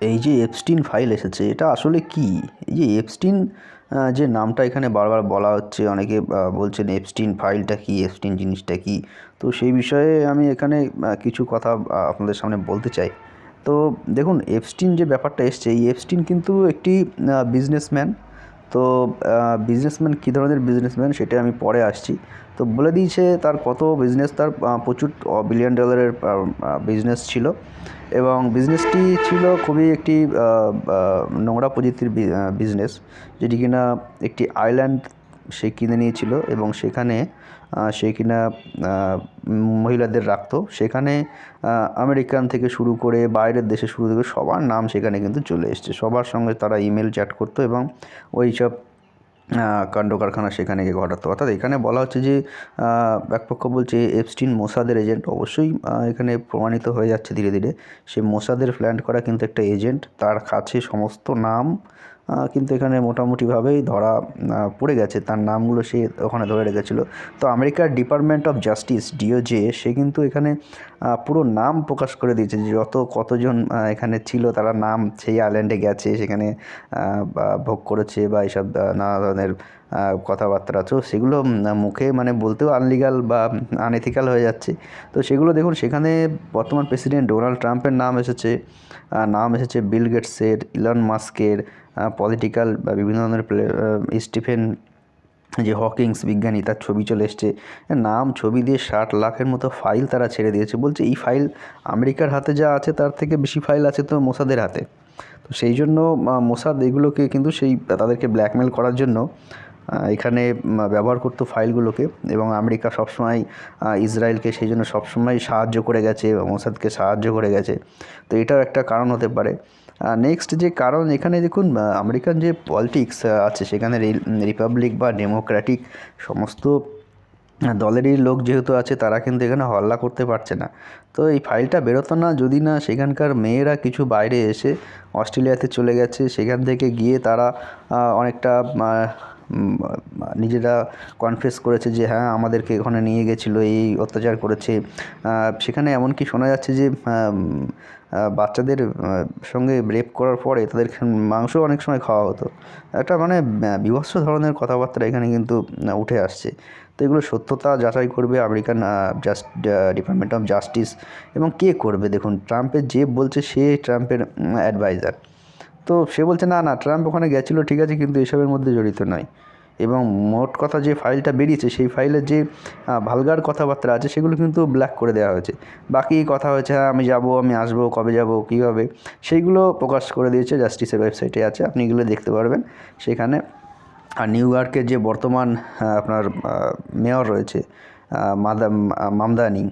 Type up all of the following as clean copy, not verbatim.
এই যে Epstein file এসেছে এটা আসলে কি? এই যে এপস্টিন যে নামটা এখানে বারবার বলা হচ্ছে, অনেকে বলছেন এপস্টিন ফাইলটা কি, এপস্টিন জিনিসটা কি। তো সেই বিষয়ে আমি এখানে কিছু কথা আপনাদের সামনে বলতে চাই। তো দেখুন, এপস্টিন যে ব্যাপারটা এসছে, এই এপস্টিন কিন্তু একটি বিজনেসম্যান। তো বিজনেসম্যান কী ধরনের বিজনেসম্যান সেটা আমি পরে আসছি। তো বলে দিয়েছে তার কত বিজনেস, তার প্রচুর বিলিয়ন ডলারের বিজনেস ছিল, এবং বিজনেসটি ছিল খুবই একটি নোংরা প্রযুক্তির বিজনেস, যেটি কিনা একটি আইল্যান্ড সে কিনে নিয়েছিল, এবং সেখানে সে কিনা মহিলাদের রাখতো সেখানে। আমেরিকান থেকে শুরু করে বাইরের দেশে শুরু থেকে সবার নাম সেখানে কিন্তু চলে এসছে, সবার সঙ্গে তারা ইমেল চ্যাট করতো এবং ওই সব কাণ্ড কারখানা সেখানে গিয়ে ঘটাতো। অর্থাৎ এখানে বলা হচ্ছে যে এক পক্ষ বলছে এপস্টিন মোসাদের এজেন্ট। অবশ্যই এখানে প্রমাণিত হয়ে যাচ্ছে ধীরে ধীরে সে মোসাদের প্ল্যান করা কিন্তু একটা এজেন্ট। তার কাছে সমস্ত নাম কিন্তু এখানে মোটামুটিভাবেই ধরা পড়ে গেছে, তার নামগুলো সে ওখানে ধরে রেখেছিল। তো আমেরিকার ডিপার্টমেন্ট অফ জাস্টিস ডিওজে সে কিন্তু এখানে পুরো নাম প্রকাশ করে দিয়েছে যে কতজন এখানে ছিল, তারা নাম সেই আইল্যান্ডে গেছে, সেখানে ভোগ করেছে বা এইসব নানা ধরনের কথাবার্তা। তো সেগুলো মুখে মানে বলতেও আনলিগাল বা আনএথিক্যাল হয়ে যাচ্ছে। তো সেগুলো দেখুন, সেখানে বর্তমান প্রেসিডেন্ট ডোনাল্ড ট্রাম্পের নাম এসেছে, বিল গেটসের, ইলন মাস্কের, পলিটিক্যাল বা বিভিন্ন ধরনের স্টিফেন যে হকিংস বিজ্ঞানী, তার ছবি চলে এসছে। নাম ছবি দিয়ে 60 লাখের মতো ফাইল তারা ছেড়ে দিয়েছে। বলছে এই ফাইল আমেরিকার হাতে যা আছে তার থেকে বেশি ফাইল আছে তো মোসাদের হাতে। তো সেই জন্য মোসাদ এগুলোকে কিন্তু সেই তাদেরকে ব্ল্যাকমেল করার জন্য এখানে ব্যবহার করতো ফাইলগুলোকে, এবং আমেরিকা সবসময় ইসরায়েলকে সেই জন্য সবসময় সাহায্য করে গেছে, মোসাদকে সাহায্য করে গেছে। তো এটাও একটা কারণ হতে পারে। নেক্সট যে কারণ, এখানে দেখুন আমেরিকান যে পলিটিক্স আছে সেখানে রিপাবলিক বা ডেমোক্র্যাটিক সমস্ত দলেরই লোক যেহেতু আছে, তারা কিন্তু এখানে হল্লা করতে পারছে না। তো এই ফাইলটা বেরোতো না যদি না সেখানকার মেয়েরা কিছু বাইরে এসে অস্ট্রেলিয়াতে চলে গেছে, সেখান থেকে গিয়ে তারা অনেকটা নিজেরা কনফেস করেছে যে হ্যাঁ আমাদেরকে ওখানে নিয়ে গেছিলো, এই অত্যাচার করেছে। সেখানে এমনকি শোনা যাচ্ছে যে বাচ্চাদের সঙ্গে রেপ করার পরে তাদের মাংস অনেক সময় খাওয়া হতো। একটা মানে বীভৎস ধরনের কথাবার্তা এখানে কিন্তু উঠে আসছে। তো এগুলো সত্যতা যাচাই করবে আমেরিকান ডিপার্টমেন্ট অফ জাস্টিস। এবং কে করবে? দেখুন, ট্রাম্পের যে বলছে সে ট্রাম্পের অ্যাডভাইজার। তো সে বলছে না না, ট্রাম্প ওখানে গেছিলো ঠিক আছে, কিন্তু এসবের মধ্যে জড়িত নয়। এবং মোট কথা যে ফাইলটা বেরিয়েছে সেই ফাইলের যে ভালগার কথাবার্তা আছে সেগুলো কিন্তু ব্ল্যাক করে দেওয়া হয়েছে। বাকি কথা হয়েছে হ্যাঁ আমি যাব, আমি আসবো, কবে যাব, কীভাবে, সেইগুলো প্রকাশ করে দিয়েছে, জাস্টিসের ওয়েবসাইটে আছে, আপনি এগুলো দেখতে পারবেন সেখানে। আর নিউ ইয়র্কের যে বর্তমান আপনার মেয়র রয়েছে মামদানি,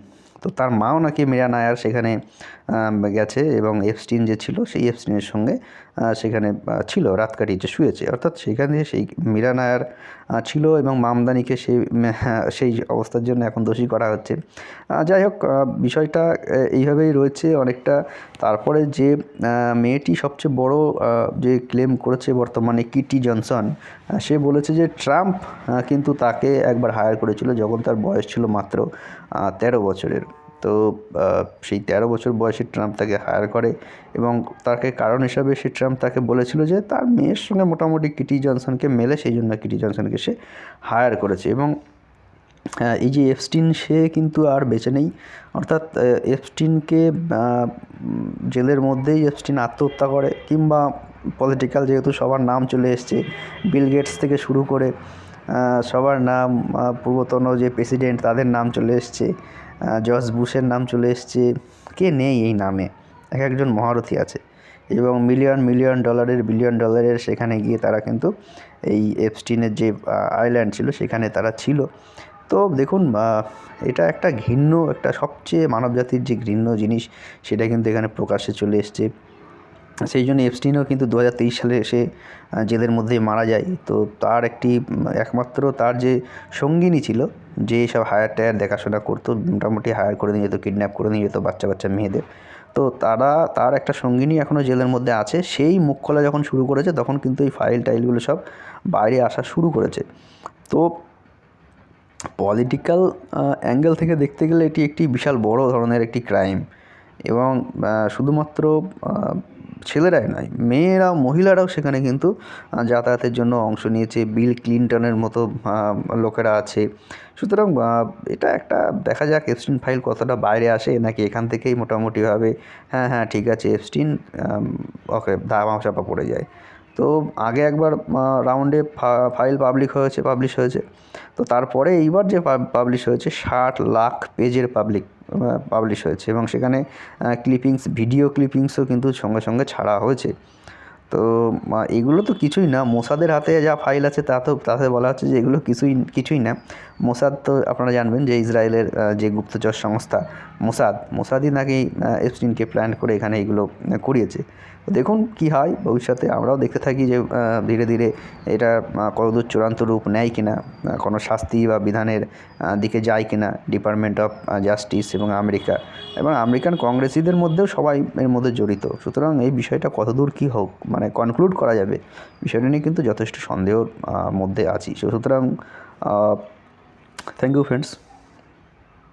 তো তার মাও নাকি মীরা নায়ার সেখানে গেছে, এবং এপস্টিন যে ছিল সেই এপস্টিনের সঙ্গে সেখানে ছিল, রাত কাটিয়েছে, শুয়েছে। অর্থাৎ সেখানে সেই মীরা নায়ার ছিল, এবং মামদানিকে সেই অবস্থার জন্য এখন দোষী করা হচ্ছে। যাই হোক, বিষয়টা এইভাবেই রয়েছে অনেকটা। তারপরে যে মেয়েটি সবচেয়ে বড় যে ক্লেম করেছে বর্তমানে, কিটি জনসন, সে বলেছে যে ট্রাম্প কিন্তু তাকে একবার হায়ার করেছিল যখন তার বয়স ছিল মাত্র 13 বছরের। তো সেই 13 বছর বয়সে ট্রাম্প তাকে হায়ার করে, এবং তাকে কারণ হিসাবে ট্রাম্প তাকে বলেছিল যে তার মেয়ের সঙ্গে মোটামুটি কিটি জনসনকে মেলে, সেই জন্য কিটি জনসনকে সে হায়ার করেছে। এবং এই যে এপস্টিন সে কিন্তু আর বেঁচে নেই। অর্থাৎ এপস্টিনকে জেলের মধ্যেই এপস্টিন আত্মহত্যা করে, কিংবা পলিটিক্যাল যেহেতু সবার নাম চলে এসছে, বিল গেটস থেকে শুরু করে সবার নাম, পূর্বতন যে প্রেসিডেন্ট তাদের নাম চলে এসছে, জর্জ বুশের নাম চলে এসছে, কে নেই এই নামে? এক একজন মহারথী আছে, এবং মিলিয়ন মিলিয়ন ডলারের, বিলিয়ন ডলারের সেখানে গিয়ে তারা কিন্তু এই এপস্টিনের যে আইল্যান্ড ছিল সেখানে তারা ছিল। তো দেখুন, এটা একটা ঘৃণ্য, একটা সবচেয়ে মানবজাতির যে ঘৃণ্য জিনিস সেটা কিন্তু এখানে প্রকাশ্যে চলে এসছে। সেই জন্য এপস্টিনও কিন্তু 2023 সালে সে জেলের মধ্যেই মারা যায়। তো তার একমাত্র তার যে সঙ্গিনী ছিল, যে সব হায়ার টায়ার দেখাশোনা করতো, মোটামুটি হায়ার করে নিয়ে যেত, কিডন্যাপ করে নিয়ে যেত বাচ্চা বাচ্চা মেয়েদের, তো তার একটা সঙ্গিনী এখনও জেলের মধ্যে আছে। সেই মুখ খোলা যখন শুরু করেছে তখন কিন্তু এই ফাইল টাইলগুলো সব বাইরে আসা শুরু করেছে। তো পলিটিক্যাল অ্যাঙ্গেল থেকে দেখতে গেলে এটি একটি বিশাল বড় ধরনের একটি ক্রাইম, এবং শুধুমাত্র ছেলেরাই নয়, মেয়েরাও মহিলারাও সেখানে কিন্তু যাতায়াতের জন্য অংশ নিয়েছে। বিল ক্লিনটনের মতো লোকেরা আছে। সুতরাং এটা একটা দেখা যাক এপস্টিন ফাইল কতটা বাইরে আসে, নাকি এখান থেকেই মোটামুটিভাবে হ্যাঁ ঠিক আছে এপস্টিন ওকে ধামা চাপা পড়ে যায়। তো আগে একবার রাউন্ডে ফাইল পাবলিশ হয়েছে। তো তারপরে এইবার যে পাবলিশ হয়েছে 60 লাখ পেজের পাবলিশ হয়েছে, এবং সেখানে ভিডিও ক্লিপিংসও কিন্তু সঙ্গে সঙ্গে ছাড়া হয়েছে। তো এগুলো তো কিছুই না, মোসাদের হাতে যা ফাইল আছে তাতে বলা হচ্ছে যে এগুলো কিছুই না। মোসাদ তো আপনারা জানবেন যে ইসরায়েলের যে গুপ্তচর সংস্থা মোসাদই নাকি এপস্টিনকে প্ল্যান করে এখানে এগুলো করিয়েছে। তো দেখুন কী হয় ভবিষ্যতে, আমরাও দেখতে থাকি যে ধীরে ধীরে এটা কতদূর চূড়ান্ত রূপ নেয় কিনা, কোনো শাস্তি বা বিধানের দিকে যায় কিনা ডিপার্টমেন্ট অফ জাস্টিস এবং আমেরিকান কংগ্রেসিদের মধ্যেও সবাই এর মধ্যে জড়িত। সুতরাং এই বিষয়টা কতদূর কী হোক মানে কনক্লুড করা যাবে, বিষয়টা নিয়ে কিন্তু যথেষ্ট সন্দেহর মধ্যে আছি। সুতরাং থ্যাংক ইউ ফ্রেন্ডস।